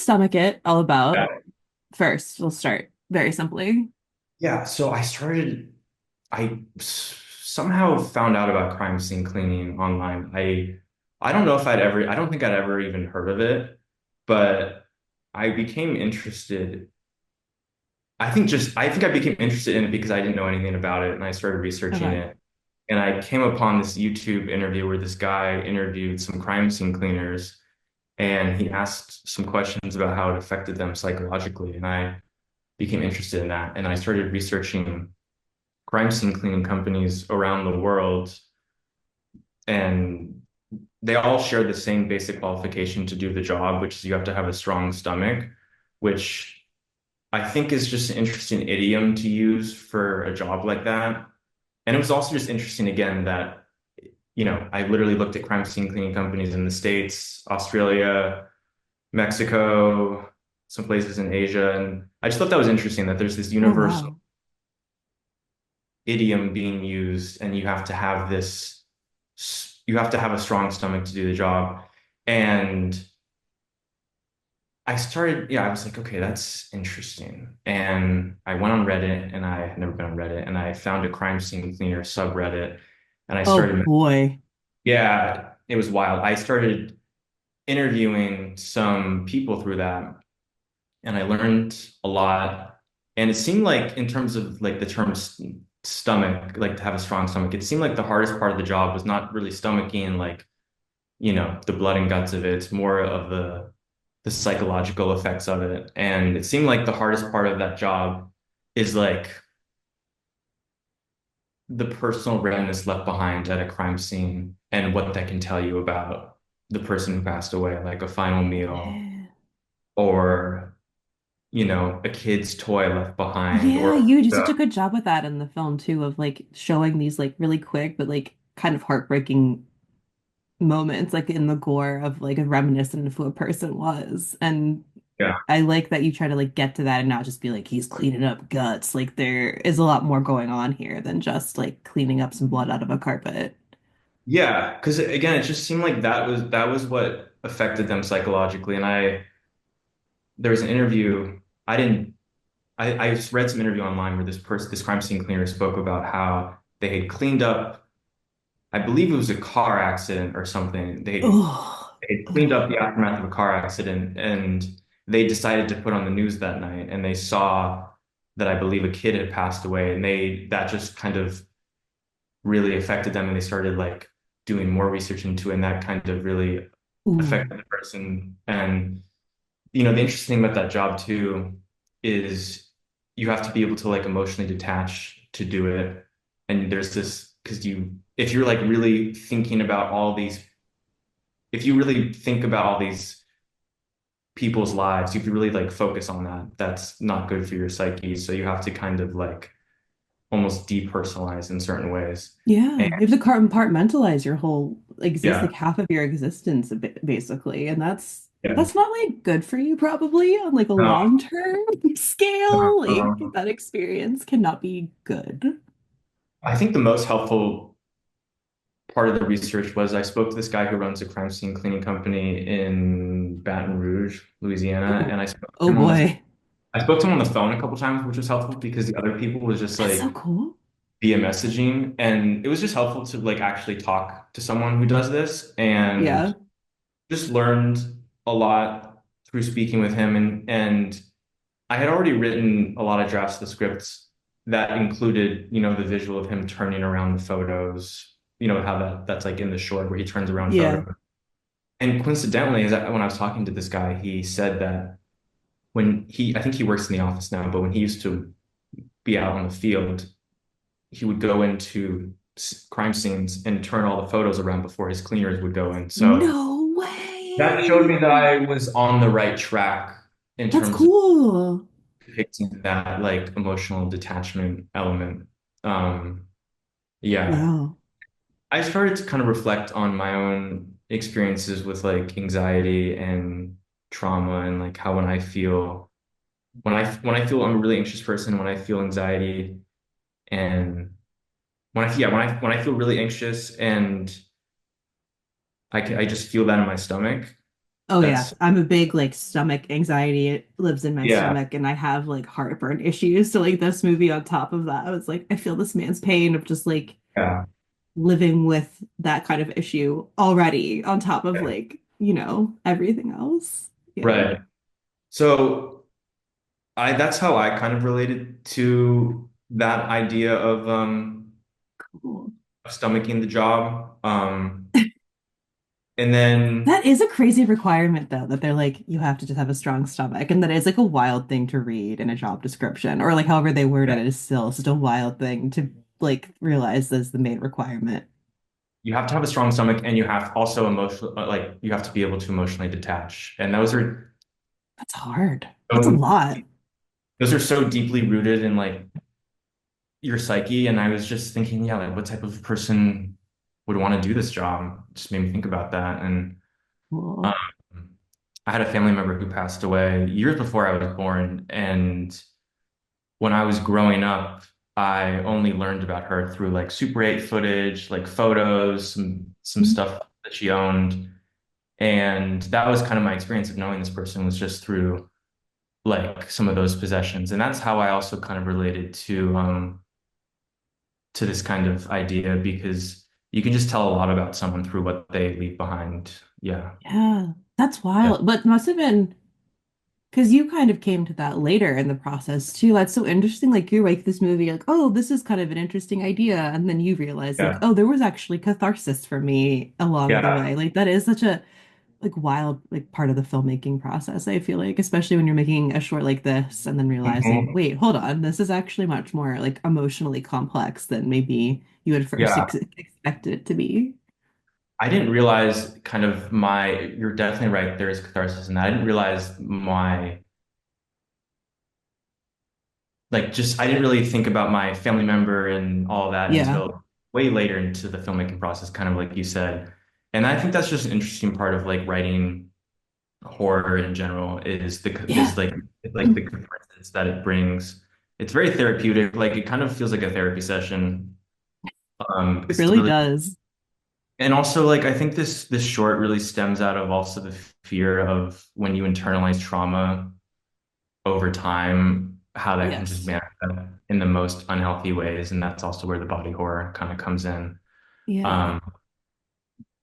Stomach It all Yeah. about? First, we'll start very simply. Yeah, so somehow found out about crime scene cleaning online. I don't know if I don't think I'd ever even heard of it, but I became interested. I think I became interested in it because I didn't know anything about it and I started researching Okay. it. And I came upon this YouTube interview where this guy interviewed some crime scene cleaners and he asked some questions about how it affected them psychologically. And I became interested in that. And I started researching crime scene cleaning companies around the world, and they all share the same basic qualification to do the job, which is you have to have a strong stomach, which I think is just an interesting idiom to use for a job like that. And it was also just interesting again that, I literally looked at crime scene cleaning companies in the States, Australia, Mexico, some places in Asia, and I just thought that was interesting that there's this Oh, universal wow. idiom being used, and you have to have a strong stomach to do the job. And I was like, okay, that's interesting. And I went on Reddit, and I had never been on Reddit, and I found a crime scene cleaner subreddit, and Oh boy. yeah, it was wild. I started interviewing some people through that, and I learned a lot. And it seemed like, in terms of like the term stomach, like to have a strong stomach, it seemed like the hardest part of the job was not really stomaching, like, the blood and guts of it. It's more of the psychological effects of it. And it seemed like the hardest part of that job is like the personal remnants left behind at a crime scene and what that can tell you about the person who passed away, like a final meal Yeah. or, a kid's toy left behind Yeah, or you do such a good job with that in the film too, of like showing these like really quick but like kind of heartbreaking moments, like in the gore of like a reminiscent of who a person was. And yeah. I like that you try to like get to that and not just be like he's cleaning up guts. Like there is a lot more going on here than just like cleaning up some blood out of a carpet. Yeah, because again, it just seemed like that was what affected them psychologically. And there was an interview. I read some interview online where this crime scene cleaner spoke about how they had cleaned up, I believe it was a car accident or something. Oh, They had cleaned up the aftermath of a car accident, and they decided to put on the news that night, and they saw that I believe a kid had passed away, and that just kind of really affected them, and they started like doing more research into it, and that kind of really ooh. affected the person. And the interesting thing about that job too is you have to be able to like emotionally detach to do it. And there's this because if you're like really thinking about all these, if you really think about all these people's lives, if you really like focus on that, that's not good for your psyche. So you have to kind of like almost depersonalize in certain ways. Yeah, And you have to compartmentalize your whole exist, yeah, like half of your existence, basically, and yeah. that's not like good for you probably on like a No, long-term no, scale. Like no. that experience cannot be good. I think the most helpful part of the research was I spoke to this guy who runs a crime scene cleaning company in Baton Rouge, Louisiana, Oh, and oh boy, I spoke to him on the phone a couple times, which was helpful because the other people was just that's so like cool. via messaging, and it was just helpful to like actually talk to someone who does this, Yeah. and just learned a lot through speaking with him, and I had already written a lot of drafts of the scripts that included, the visual of him turning around the photos, how that's like in the short where he turns around Yeah. photos. And coincidentally, when I was talking to this guy, he said that I think he works in the office now, but when he used to be out on the field, he would go into crime scenes and turn all the photos around before his cleaners would go in. So No that showed me that way. I was on the right track in That's terms of cool. depicting that like emotional detachment element. Um, yeah, Wow. I started to kind of reflect on my own experiences with like anxiety and trauma and like how when I feel I'm a really anxious person, when I feel anxiety and when I feel really anxious and I just feel that in my stomach. Oh yeah, That's I'm a big like stomach anxiety. It lives in my yeah, stomach and I have like heartburn issues. So like this movie on top of that, I was like, I feel this man's pain of just like yeah, living with that kind of issue already on top of like, everything else. Yeah. right. So I that's how I kind of related to that idea Cool. of stomaching the job. And then That is a crazy requirement though, that they're like, you have to just have a strong stomach. And that is like a wild thing to read in a job description. Or like however they word it is still such a wild thing to like realize as the main requirement. you have to have a strong stomach, and you have also emotional like you have to be able to emotionally detach. And That's hard. That's a so lot. those are so deeply rooted in like your psyche. And I was just thinking, yeah, like what type of person would want to do this job? It just made me think about that. And um, Cool. I had a family member who passed away years before I was born. And when I was growing up, I only learned about her through like Super 8 footage, like photos, some stuff that she owned. And that was kind of my experience of knowing this person was just through like some of those possessions. And that's how I also kind of related to this kind of idea because you can just tell a lot about someone through what they leave behind. Yeah. Yeah, that's Yeah. wild. But must have been because you kind of came to that later in the process too. That's so interesting. Like you write this movie, like, oh, this is kind of an interesting idea. And then you realize, like, Yeah. oh, there was actually catharsis for me along the Yeah. way. Like that is such a like wild like part of the filmmaking process, I feel like, especially when you're making a short like this and then realizing, Mhm. wait, hold on, this is actually much more like emotionally complex than maybe you had first Yeah. expected it to be. I didn't realize kind of you're definitely right. There is catharsis in that. I didn't realize I didn't really think about my family member and all that Yeah. until way later into the filmmaking process, kind of like you said. And I think that's just an interesting part of like writing horror in general Yeah. is like the catharsis that it brings. It's very therapeutic. Like it kind of feels like a therapy session. It Because it's really really does. and also like I think this short really stems out of also the fear of when you internalize trauma over time, how that can just Yes. manifest in the most unhealthy ways. And that's also where the body horror kind of comes in. Yeah. Um,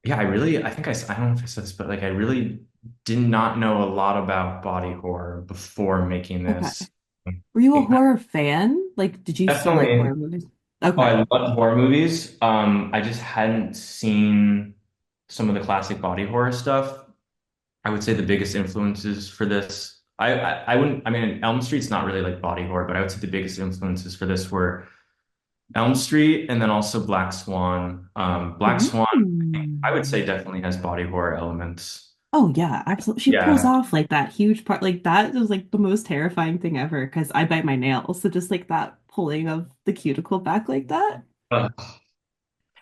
yeah, I think I don't know if I said this, but like I really did not know a lot about body horror before making Okay. this. Were you a It horror fan? Like, did you still like definitely, horror movies? oh, Okay. I love horror movies. I just hadn't seen some of the classic body horror stuff. I would say the biggest influences for this, I wouldn't, I mean, Elm Street's not really like body horror, but I would say the biggest influences for this were Elm Street and then also Black Swan. Black Swan, I would say Mm. definitely has body horror elements. Oh yeah, absolutely. She pulls Yeah. off like that huge part. Like that is like the most terrifying thing ever because I bite my nails. So just like that pulling of the cuticle back like that. Uh,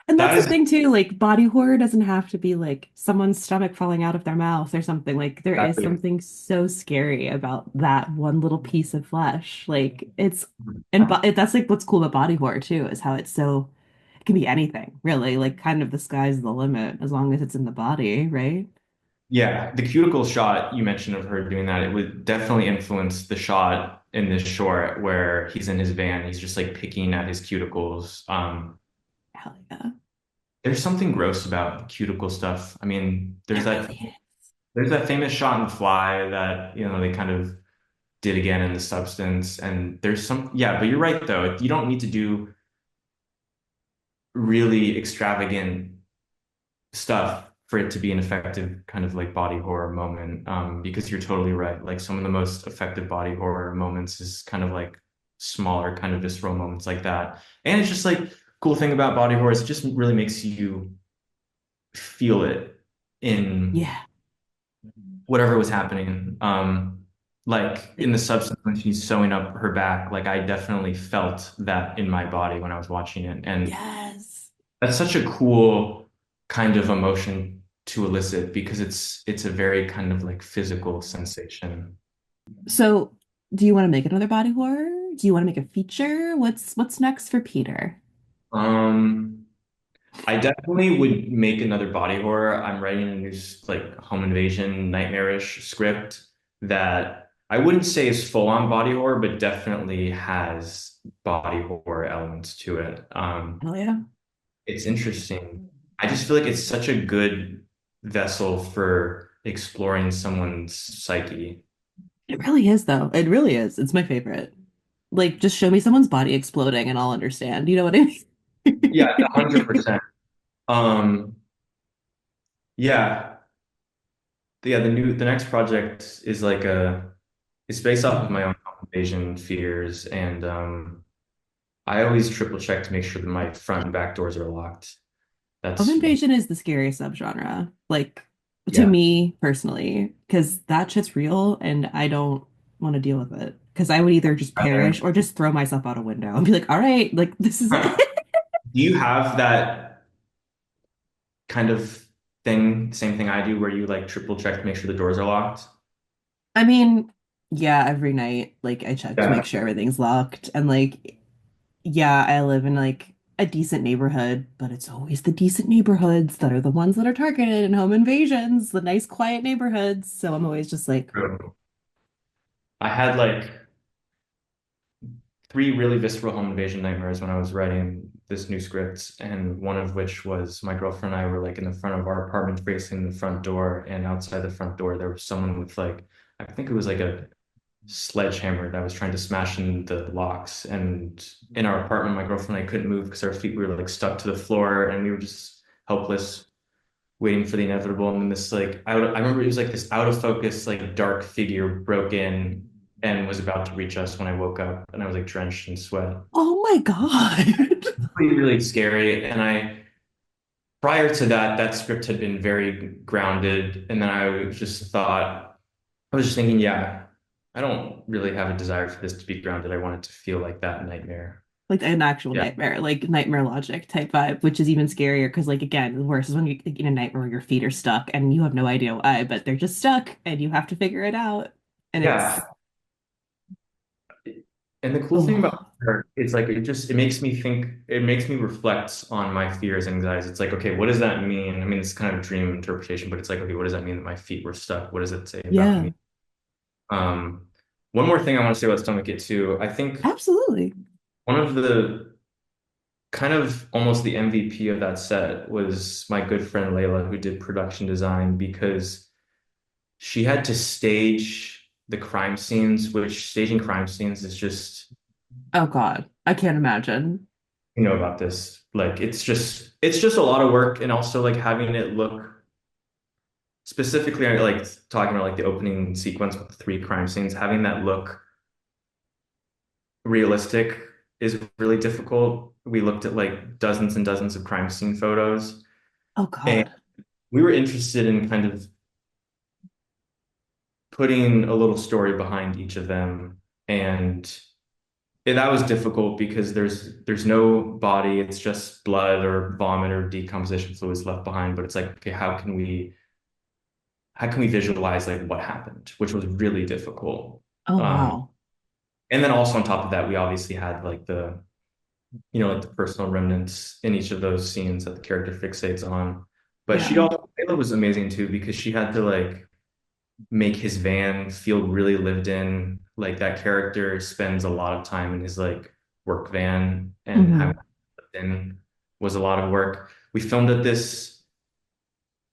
And that's that the is thing too, like body horror doesn't have to be like someone's stomach falling out of their mouth or something. Like there is exactly. something so scary about that one little piece of flesh. Like it's and that's like what's cool about body horror too, is how it's so it can be anything, really. Like kind of the sky's the limit as long as it's in the body, right? Yeah, the cuticle shot you mentioned of her doing that, it would definitely influence the shot in this short where he's in his van, he's just like picking at his cuticles. Hell yeah. There's something gross about cuticle stuff. I mean, It really is. there's that famous shot in Fly that, they kind of did again in The Substance. And there's yeah, but you're right though. You don't need to do really extravagant stuff for it to be an effective kind of like body horror moment. Because you're totally right. Like some of the most effective body horror moments is kind of like smaller, kind of visceral moments like that. And it's just like cool thing about body horror is it just really makes you feel it in Yeah. whatever was happening. Like in Like, the substance when she's sewing up her back, like I definitely felt that in my body when I was watching it. And yes. that's such a cool kind of emotion to elicit because it's a very kind of like physical sensation. So, do you want to make another body horror? Do you want to make a feature? What's next for Peter? Um, I definitely would make another body horror. I'm writing a new like home invasion nightmarish script that I wouldn't say is full on body horror, but definitely has body horror elements to it. Oh yeah. It's interesting. I just feel like it's such a good vessel for exploring someone's psyche. It really is though. It really is. It's my favorite. Like just show me someone's body exploding and I'll understand. You know what I Yeah, mean? 100%. Um, yeah, the next project is like it's based off of my own invasion fears, and I always triple check to make sure that my front and back doors are locked. Home That's invasion is the scariest subgenre. Like to yeah. me personally, because that shit's real and I don't want to deal with it. Because I would either just perish Rather- or just throw myself out a window and be like, all right, like this is it. Do you have that kind of thing, same thing I do, where you like triple check to make sure the doors are locked? I mean, yeah, every night, like I check to Yeah. make sure everything's locked. And like, yeah, I live in like a decent neighborhood, but it's always the decent neighborhoods that are the ones that are targeted in home invasions, the nice, quiet neighborhoods. So I'm always just like, True. I had like three really visceral home invasion nightmares when I was writing this new script, and one of which was my girlfriend and I were like in the front of our apartment facing the front door, and outside the front door there was someone with like I think it was like a sledgehammer that was trying to smash in the locks. And in our apartment, my girlfriend and I couldn't move because our feet were like stuck to the floor and we were just helpless, waiting for the inevitable. And then this like I remember it was like this out of focus, like dark figure broke in and was about to reach us when I woke up and I was like drenched in sweat. oh my God. Really, really scary. And I prior to that, that script had been very grounded. And then I just thought I was just thinking, yeah, I don't really have a desire for this to be grounded. I want it to feel like that nightmare. Like an actual Yeah. nightmare, like nightmare logic type vibe, which is even scarier because, like, again, the worst is when you're in a nightmare where your feet are stuck and you have no idea why, but they're just stuck and you have to figure it out. And it's, Yeah. And the cool thing about oh, her, it's like it makes me think, it makes me reflect on my fears and anxieties. It's like, okay, what does that mean? I mean, it's kind of dream interpretation, but it's like, okay, what does that mean that my feet were stuck? What does it say about yeah, me? Um, One more thing I want to say about Stomach It too. I think absolutely. one of the kind of almost the MVP of that set was my good friend Layla, who did production design because she had to stage the crime scenes, which staging crime scenes is just, Oh God, I can't imagine. you know about this. Like it's just a lot of work and also like having it look specifically like talking about like the opening sequence with the three crime scenes, having that look realistic is really difficult. We looked at like dozens and dozens of crime scene photos Oh and God. we were interested in kind of putting a little story behind each of them. And that was difficult because there's no body, it's just blood or vomit or decomposition fluids left behind. But it's like, okay, how can we visualize like what happened, which was really difficult. Oh Um, wow. and then also on top of that, we obviously had like like the personal remnants in each of those scenes that the character fixates on. But she Yeah. also, Layla was amazing too because she had to like make his van feel really lived in. Like that character spends a lot of time in his like work van, and having Hmm. that lived in was a lot of work. We filmed at this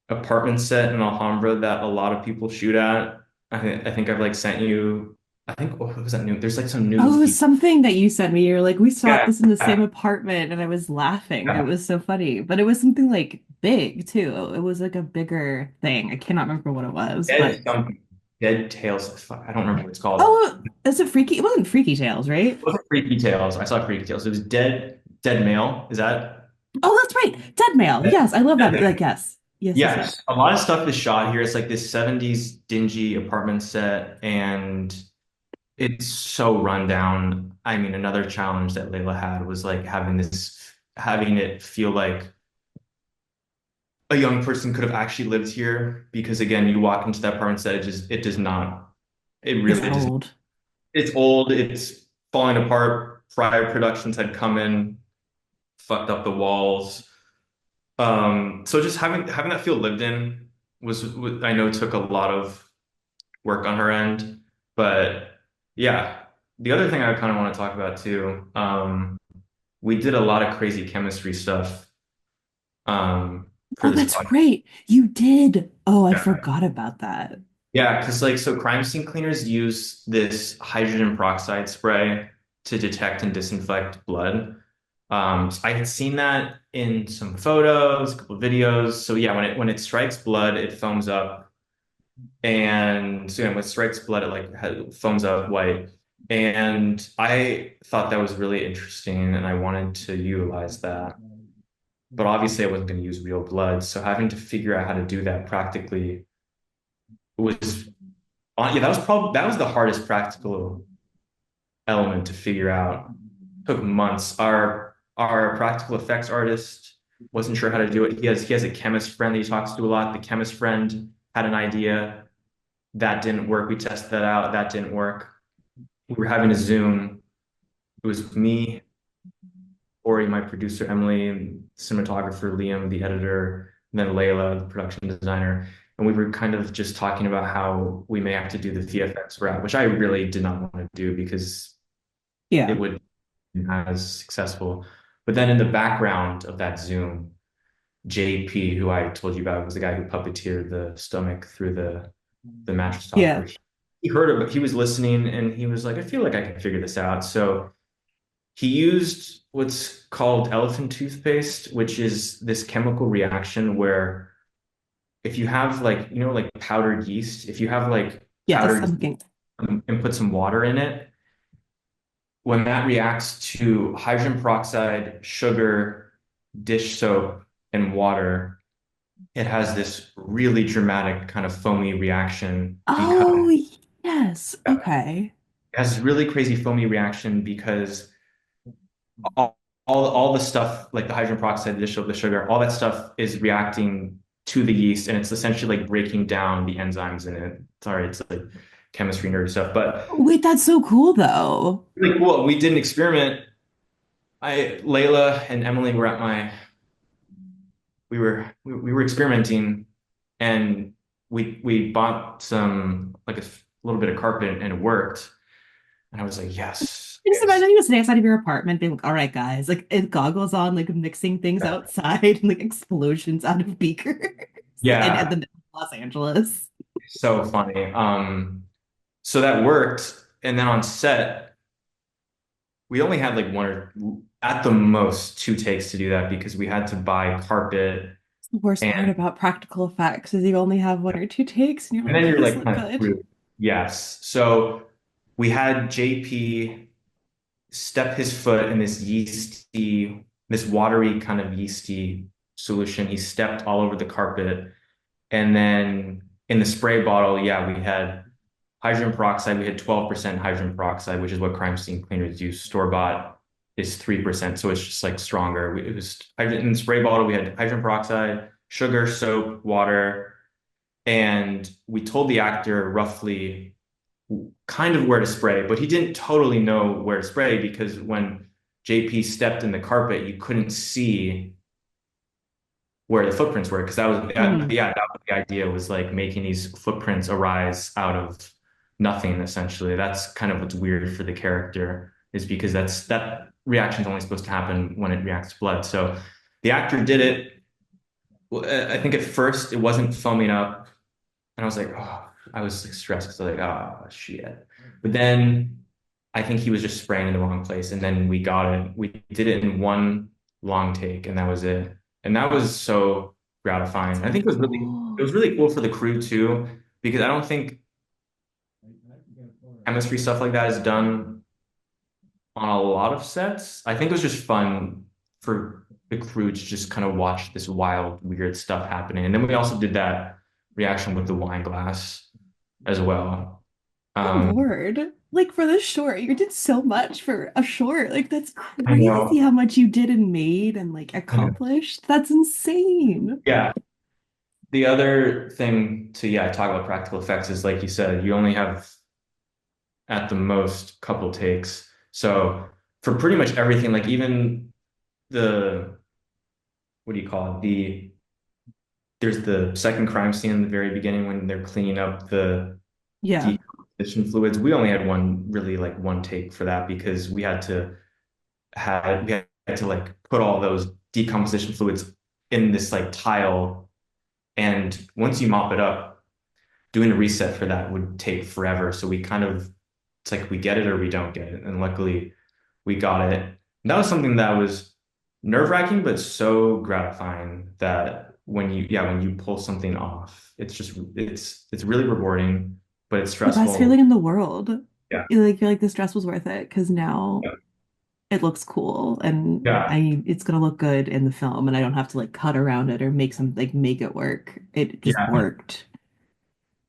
apartment set in Alhambra that a lot of people shoot at. I think I've like sent you. I think what was that new? There's like some new Oh, it was feature. something that you sent me. You're like, we shot Yeah, this in the same yeah, apartment, and I was laughing. It yeah. was so funny, but it was something like big too. It was like a bigger thing. I cannot remember what it was, Dead but something. Dead Tales. Fuck, I don't remember what it's called. oh, is it Freaky? It wasn't Freaky Tales, right? It wasn't Freaky Tales. I saw Freaky Tales. It was Dead Male. Is that? Oh, that's right. Dead Mail. Yes, I love that. Like, yes. Yes, yes, yes. Yes, a lot of stuff is shot here. It's like this 70s dingy apartment set, and it's so run down. I mean, another challenge that Layla had was like having it feel like a young person could have actually lived here. Because again, you walk into that apartment set, it does not, It's it does, old. it's old, it's falling apart. Prior productions had come in, fucked up the walls. So just having that field lived in I know took a lot of work on her end, but yeah. The other thing I kind of want to talk about too, we did a lot of crazy chemistry stuff for Oh, this that's project. right. You did. Oh, I Yeah. forgot about that. Yeah, because like so crime scene cleaners use this hydrogen peroxide spray to detect and disinfect blood. So I had seen that in some photos, a couple of videos. So yeah, when it strikes blood, it foams up, and so yeah, when it strikes blood, it like foams up white. And I thought that was really interesting, and I wanted to utilize that. But obviously, I wasn't going to use real blood, so having to figure out how to do that practically was yeah, that was the hardest practical element to figure out. Took months. Our practical effects artist wasn't sure how to do it. He has a chemist friend that he talks to a lot. The chemist friend had an idea that didn't work. We tested that out. That didn't work. We were having a Zoom. It was me, Ori, my producer, Emily, cinematographer, Liam, the editor, and then Layla, the production designer. And we were kind of just talking about how we may have to do the VFX route, which I really did not want to do because it Yeah. would be as successful. But then in the background of that Zoom, JP, who I told you about, was the guy who puppeteered the stomach through the mattress topper. Yeah. He heard of it, he was listening, and he was like, I feel like I can figure this out. So he used what's called elephant toothpaste, which is this chemical reaction where if you have like, like powdered yeast, if you have like Yes, powdered I'm looking. and put some water in it, when that reacts to hydrogen peroxide, sugar, dish soap, and water, it has this really dramatic kind of foamy reaction because Oh, yes. Okay. it has this really crazy foamy reaction because all, all the stuff like the hydrogen peroxide, the dish soap, the sugar, all that stuff is reacting to the yeast, and it's essentially like breaking down the enzymes in it. Sorry, it's like chemistry nerd stuff, but Wait, that's so cool though. really cool. We did an experiment. Layla and Emily were at my we were experimenting, and we bought some like little bit of carpet, and it worked, and I was like, yes, I just yes. imagine you sitting outside of your apartment being like, all right, guys, like it goggles on, like mixing things outside and like explosions out of beakers and Yeah, the middle of Los Angeles. so funny. So that worked, and then on set we only had like one or at the most two takes to do that because we had to buy carpet. The worst part and about practical effects is you only have one or two takes and you're and like, then you're please like look kind of good. screwed. Yes, so we had JP step his foot in this watery kind of yeasty solution. He stepped all over the carpet. And then in the spray bottle, yeah, we had hydrogen peroxide. We had 12% hydrogen peroxide, which is what crime scene cleaners use. Store-bought is 3%. So it's just like stronger. It was in the spray bottle, we had hydrogen peroxide, sugar, soap, water. And we told the actor roughly kind of where to spray, but he didn't totally know where to spray because when JP stepped in the carpet, you couldn't see where the footprints were because Hmm. that was the idea was like making these footprints arise out of nothing essentially. That's kind of what's weird for the character is because that reaction is only supposed to happen when it reacts to blood. So the actor did it. I think at first it wasn't foaming up, and I was like, oh, I was like, stressed because I was like, oh shit. But then I think he was just spraying in the wrong place, and then we got it. We did it in one long take, and that was it. And that was so gratifying. I So think it cool. was really cool for the crew too, because I don't think chemistry stuff like that is done on a lot of sets. I think it was just fun for the crew to just kind of watch this wild, weird stuff happening. And then we also did that reaction with the wine glass as well. Good Um, Lord. Like for this short, you did so much for a short. Like that's I crazy know, how much you did and made and like I know. accomplished. That's insane. Yeah. The other thing to, yeah, talk about practical effects is like you said, you only have at the most couple takes. So for pretty much everything, like even the what do you call it? There's the second crime scene in the very beginning when they're cleaning up the Yeah. decomposition fluids. We only had one really like one take for that because we had to like put all those decomposition fluids in this like tile, and once you mop it up, doing a reset for that would take forever. So we kind of it's like we get it or we don't get it, and luckily we got it. And that was something that was nerve-wracking, but so gratifying that when you pull something off, it's really rewarding, but it's The best stressful. feeling in the world. Yeah. You like feel like the stress was worth it because now Yeah. it looks cool and Yeah. it's gonna look good in the film and I don't have to like cut around it or make it work. It just Yeah. worked.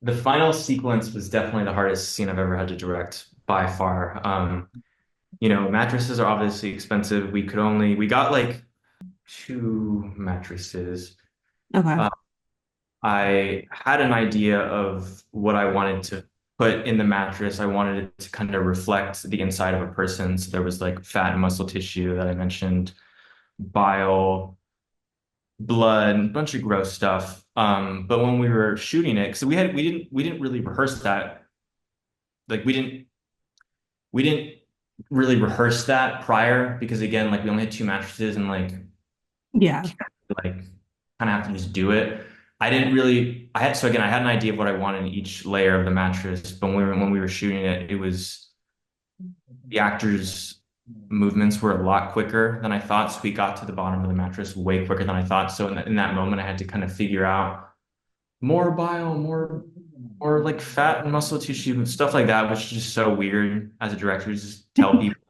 The final sequence was definitely the hardest scene I've ever had to direct by far. Mattresses are obviously expensive. We got like two mattresses. Okay. Uh, I had an idea of what I wanted to put in the mattress. I wanted it to kind of reflect the inside of a person. So there was like fat and muscle tissue that I mentioned, bile, blood, and a bunch of gross stuff. But when we were shooting it, so we didn't really rehearse that. Like we didn't really rehearse that prior because again, like we only had two mattresses and Yeah. like kind of have to just do it. I didn't really I had so again I had an idea of what I wanted in each layer of the mattress, but when we were shooting it, it was the actors' movements were a lot quicker than I thought. So we got to the bottom of the mattress way quicker than I thought. So in that moment, I had to kind of figure out more bile, more like fat and muscle tissue and stuff like that, which is just so weird as a director to just tell people,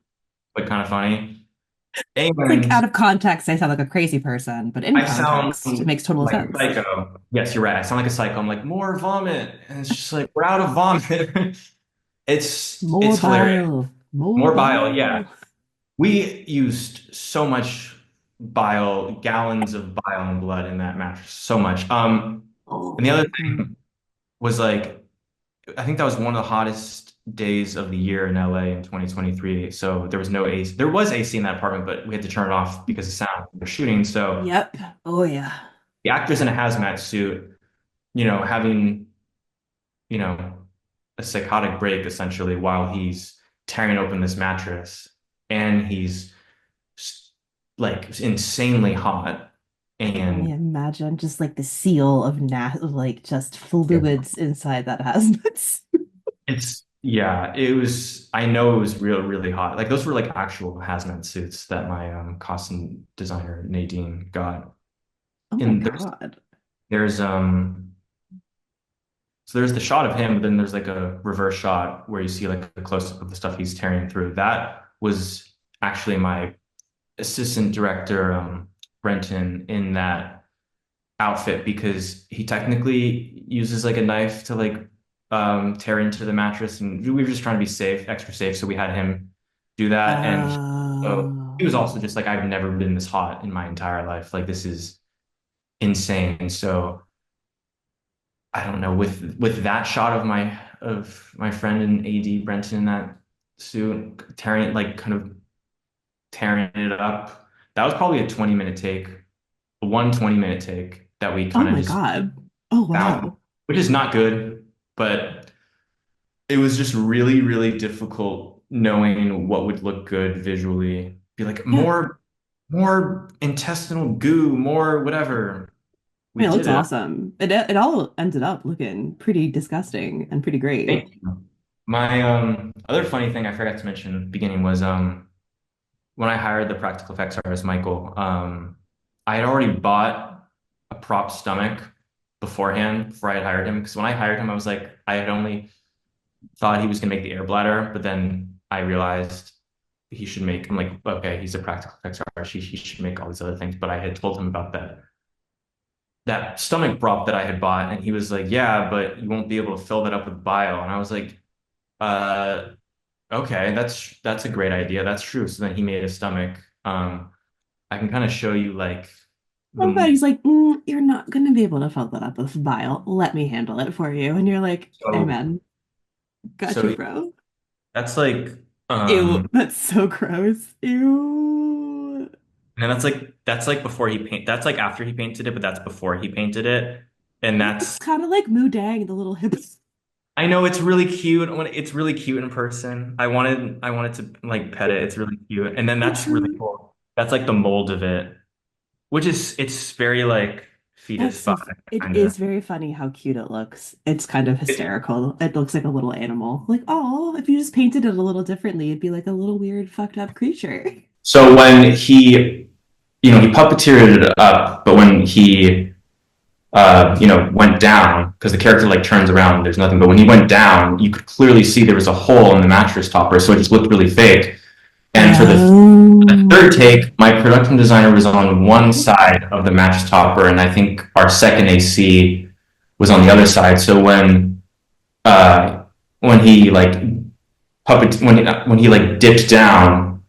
but kind of funny. It's like And out of context, I sound like a crazy person, but in I sound context, it makes total like a sense. psycho. Yes, you're right. I sound like a psycho. I'm like, more vomit. And it's just like, we're out of vomit. More It's hilarious. bile. More More bile, yeah. bile. We used so much bile, gallons of bile and blood in that mattress, so much. And the Oh, other God. thing was like, I think that was one of the hottest days of the year in LA in 2023. So there was no AC. There was AC in that apartment, but we had to turn it off because of sound. We're shooting. So Yep. Oh, yeah. the actor's in a hazmat suit, having, you know, a psychotic break essentially while he's tearing open this mattress and he's like insanely hot. I can only And imagine just like the seal of like just yeah, fluids inside that hazmat. it was, I know it was really hot. Like those were like actual hazmat suits that my costume designer Nadine got. Oh my And God. there's so there's the shot of him, but then there's like a reverse shot where you see like a close up of the stuff he's tearing through. That was actually my assistant director, Brenton, in that outfit because he technically uses like a knife to like tear into the mattress, and we were just trying to be safe, extra safe, so we had him do that. And so he was Oh, also just like, I've never been this hot in my entire life. Like this is insane. So I don't know, with that shot of my friend and AD Brenton in that suit, tearing like kind of tearing it up. That was probably a 20-minute take, one 20-minute take that we oh kind of my just God. Oh found, wow. which is not good, but it was just really difficult knowing what would look good visually. Be like Yeah. more intestinal goo, more whatever. I We mean, it looks did it. awesome. It all ended up looking pretty disgusting and pretty great. Thank you. My other funny thing I forgot to mention at the beginning was when I hired the practical effects artist Michael, I had already bought a prop stomach beforehand before I had hired him. Because when I hired him, I was like, I had only thought he was gonna make the air bladder, but then I realized I'm like, okay, he's a practical effects artist. He should make all these other things. But I had told him about that stomach prop that I had bought, and he was like, yeah, but you won't be able to fill that up with bile. And I was like, uh, okay, that's a great idea. That's true. So then he made a stomach. I can kind of show you like Oh God, the he's like, you're not gonna be able to fill that up with bile. Let me handle it for you. And you're like, so amen. Got you, so bro. that's like Ew, that's so gross. Ew. And that's like before he paint that's like after he painted it, but that's before he painted it. And It's that's kind of like Moo Dang, the little hip. I know it's really cute when it's really cute in person. I wanted to like pet it. It's really cute. And then It's that's really cool. That's like the mold of it, which is it's very like That's fetus so, vibe it kind of. is very funny how cute it looks. It's kind of It's, hysterical. It looks like a little animal. Like, oh, if you just painted it a little differently, it'd be like a little weird, fucked up creature. so when he puppeteered it up, but when he went down because the character like turns around, there's nothing. But when he went down, you could clearly see there was a hole in the mattress topper, so it just looked really fake. And for the Oh, third take, my production designer was on one side of the mattress topper, and I think our second AC was on the other side. So uh, when he like when he like dipped down,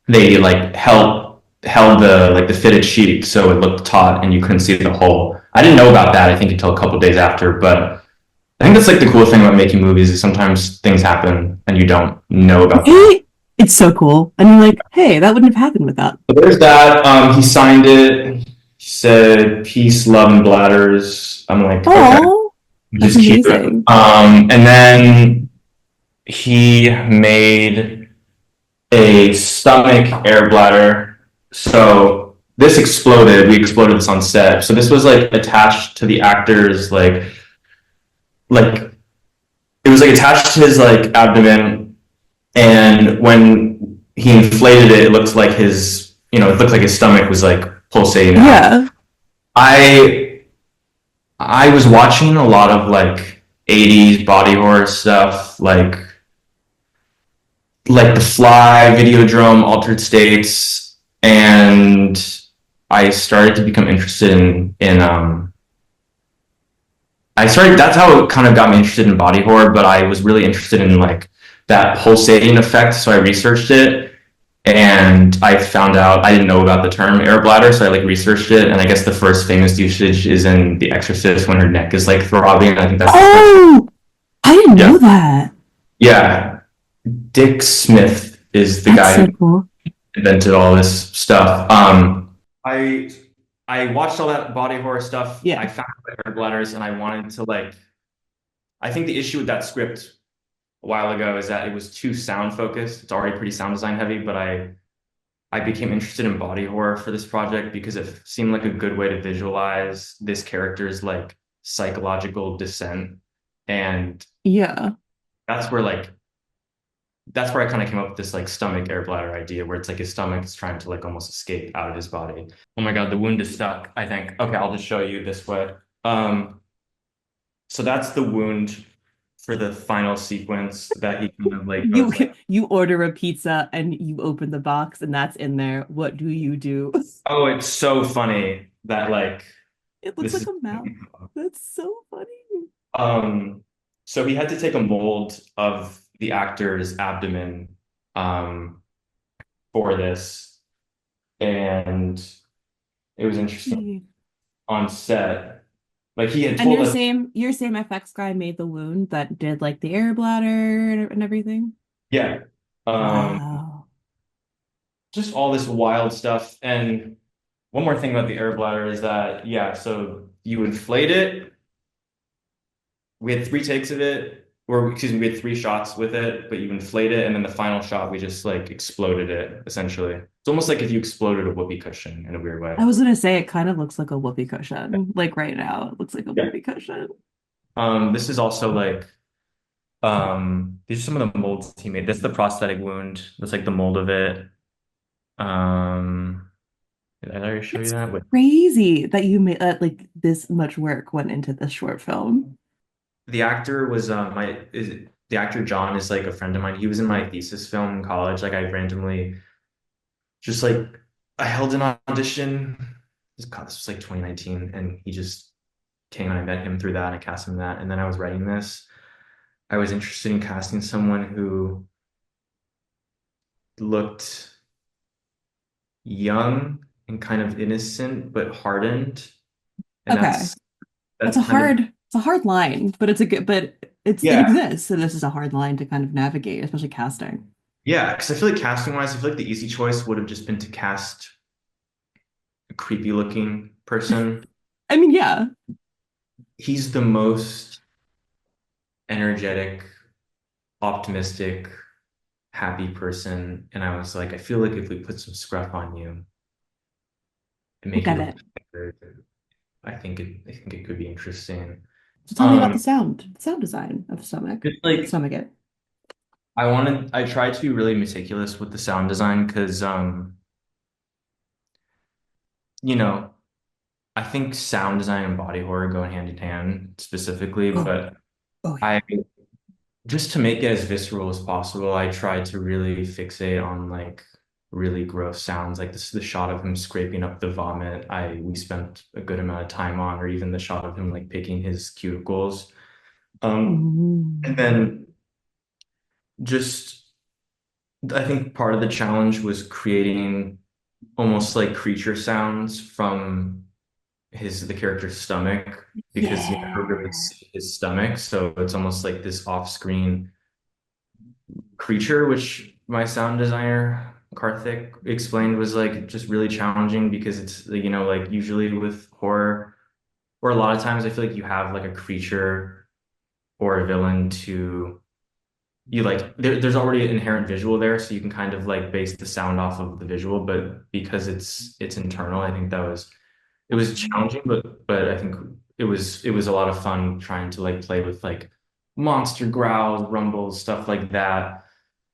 they like held the fitted sheet so it looked taut and you couldn't see the hole. I didn't know about that I think until a couple of days after, but I think that's like the cool thing about making movies is sometimes things happen and you don't know about them. right? It's so cool. And you're like, hey, that wouldn't have happened without. So there's that. He signed it. He said peace, love, and bladders. I'm like, okay, Oh, which that's is cute. amazing. And then he made a stomach air bladder. So this exploded. We exploded this on set. So this was like attached to the actor's like it was like attached to his like abdomen, and when he inflated it, it looked like it looked like his stomach was like pulsating out. Yeah. I I was watching a lot of like 80s body horror stuff, like The Fly, Videodrome, Altered States, and I started to become interested in I started that's how it kind of got me interested in body horror, but I was really interested in like that pulsating effect, so I researched it and I found out I didn't know about the term air bladder, so I like researched it, and I guess the first famous usage is in The Exorcist when her neck is like throbbing. I think that's the first. Oh, I didn't Yeah, know that. yeah. Dick Smith is the That's guy so who cool. invented all this stuff. I I watched all that body horror stuff. I Yeah. found the air bladders, and I wanted to like. I think the issue with that script a while ago is that it was too sound focused. It's already pretty sound design heavy, but I became interested in body horror for this project because it seemed like a good way to visualize this character's like psychological descent, and Yeah. that's where like that's where I kind of came up with this like stomach air bladder idea where it's like his stomach is trying to like almost escape out of his body. Oh my God, the wound is stuck, I think. Okay, I'll just show you this way. Um, so that's the wound for the final sequence that he kind of like You goes like, you order a pizza and you open the box and that's in there. What do you do? oh, it's so funny that like It looks this like is a mouth. That's so funny. um so he had to take a mold of the actor's abdomen um for this, and it was interesting on set. Like he had And told us, your same FX guy made the wound that did like the air bladder and everything. yeah, um, Wow. just all this wild stuff. And one more thing about the air bladder is that, yeah, so you inflate it. We had three takes of it, or excuse me, we had three shots with it, but you inflate it, and then the final shot, we just like exploded it essentially. It's almost like if you exploded a whoopee cushion in a weird way. I was gonna say it kind of looks like a whoopee cushion. Like right now, it looks like a Yeah. whoopee cushion. This is also like these are some of the molds he made. This is the prosthetic wound. That's like the mold of it. Um, did I already show you It's that? Wait. crazy that you made that like this much work went into this short film. The actor was the actor John is like a friend of mine. He was in my thesis film in college. Like I randomly just like I held an audition. God, this was like 2019, and he just came and I met him through that and I cast him in that. And then I was writing this. I was interested in casting someone who looked young and kind of innocent but hardened. And Okay. that's kind of It's a hard line, but it's a good but it yeah. exists, and this is a hard line to kind of navigate, especially casting. Yeah, because I feel like casting wise, I feel like the easy choice would have just been to cast a creepy looking person. I mean, yeah. He's the most energetic, optimistic, happy person. And I was like, I feel like if we put some scruff on you and I make you get look it. better, I think it could be interesting. So tell me about Um, the sound design of it's like Stomach It. I tried to be really meticulous with the sound design because you know, I think sound design and body horror go hand in hand specifically, Oh, but oh I yeah. just to make it as visceral as possible, I tried to really fixate on like really gross sounds, like this the shot of him scraping up the vomit. I we spent a good amount of time on, or even the shot of him like picking his cuticles. And Mm. then just I think part of the challenge was creating almost like creature sounds from the character's stomach because you never really Yeah. see his stomach, so it's almost like this off-screen creature, which my sound designer Karthik explained was like just really challenging because it's like usually with horror or a lot of times I feel like you have like a creature or a villain to you like there's already an inherent visual there, so you can kind of like base the sound off of the visual, but because it's internal, I think that was it was challenging, but I think it was a lot of fun trying to like play with like monster growls, rumbles, stuff like that.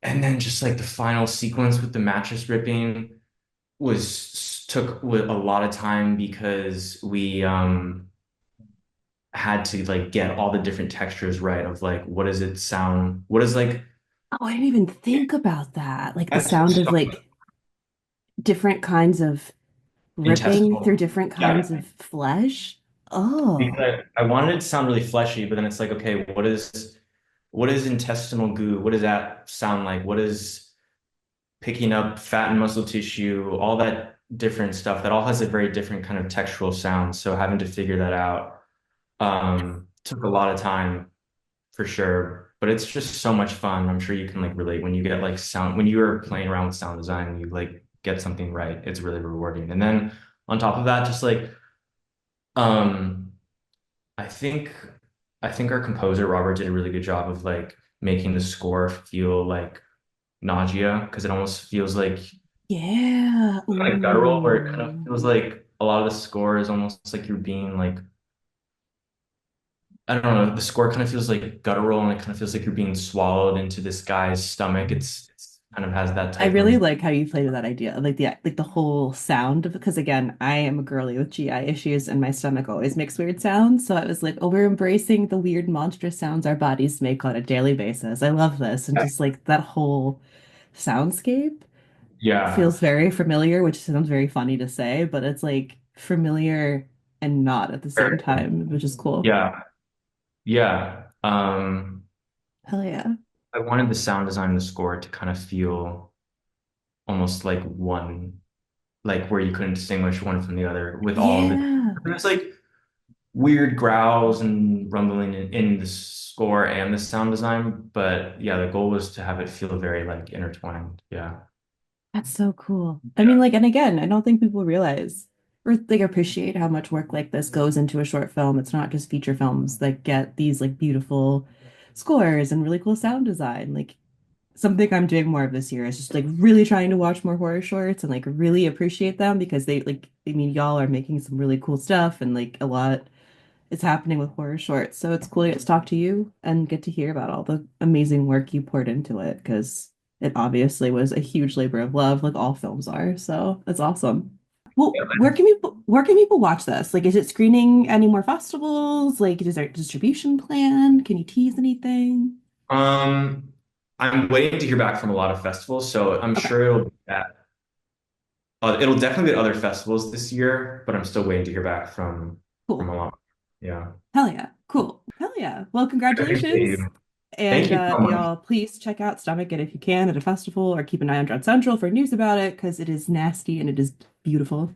And then just like the final sequence with the mattress ripping took a lot of time because we had to like get all the different textures right of like what does it sound, what is like Oh, I didn't even think about that. Like the that took sound of so much like different kinds of ripping through intestinal. different Yeah. kinds of flesh. Oh, Because I wanted it to sound really fleshy, but then it's like, okay, what is intestinal goo? What does that sound like? What is picking up fat and muscle tissue, all that different stuff that all has a very different kind of textural sound. So having to figure that out took a lot of time for sure. But it's just so much fun. I'm sure you can like relate when you get like sound when you're playing around with sound design, you like get something right. It's really rewarding. And then on top of that, just like um I think I think our composer Robert did a really good job of like making the score feel like nausea because it almost feels like yeah. kind of guttural where it kind of Ooh. feels like a lot of the score is almost like you're being like I don't know, the score kind of feels like guttural and it kind of feels like you're being swallowed into this guy's stomach. It's kind of has that I type really of like how you played with that idea, like the whole sound of because again, I am a girly with GI issues and my stomach always makes weird sounds. So I was like, oh, we're embracing the weird monstrous sounds our bodies make on a daily basis. I love this. And just like that whole soundscape yeah, feels very familiar, which sounds very funny to say, but it's like familiar and not at the same time, which is cool. yeah, yeah. Hell yeah. I wanted the sound design of the score to kind of feel almost like one, like where you couldn't distinguish one from the other with all of the. Yeah. There's like weird growls and rumbling in the score and the sound design, but yeah, the goal was to have it feel very like intertwined. Yeah. That's so cool. I mean, like, and again, I don't think people realize or like appreciate how much work like this goes into a short film. It's not just feature films that get these like beautiful scores and really cool sound design. Like something I'm doing more of this year is just like really trying to watch more horror shorts and like really appreciate them because they like, I mean, y'all are making some really cool stuff and like a lot is happening with horror shorts. So it's cool to get to talk to you and get to hear about all the amazing work you poured into it because it obviously was a huge labor of love, like all films are. So it's awesome. Well, where can people watch this? Like, is it screening any more festivals? Like, is there a distribution plan? Can you tease anything? Um, I'm waiting to hear back from a lot of festivals, so I'm Okay, sure it'll definitely be at other festivals this year, but I'm still waiting to hear back from cool. a lot. Yeah. Hell yeah. Cool. Hell yeah. Well, I appreciate congratulations. you. Thank And you so much. y'all, please check out Stomach It if you can at a festival or keep an eye on Dread Central for news about it because it is nasty and it is beautiful.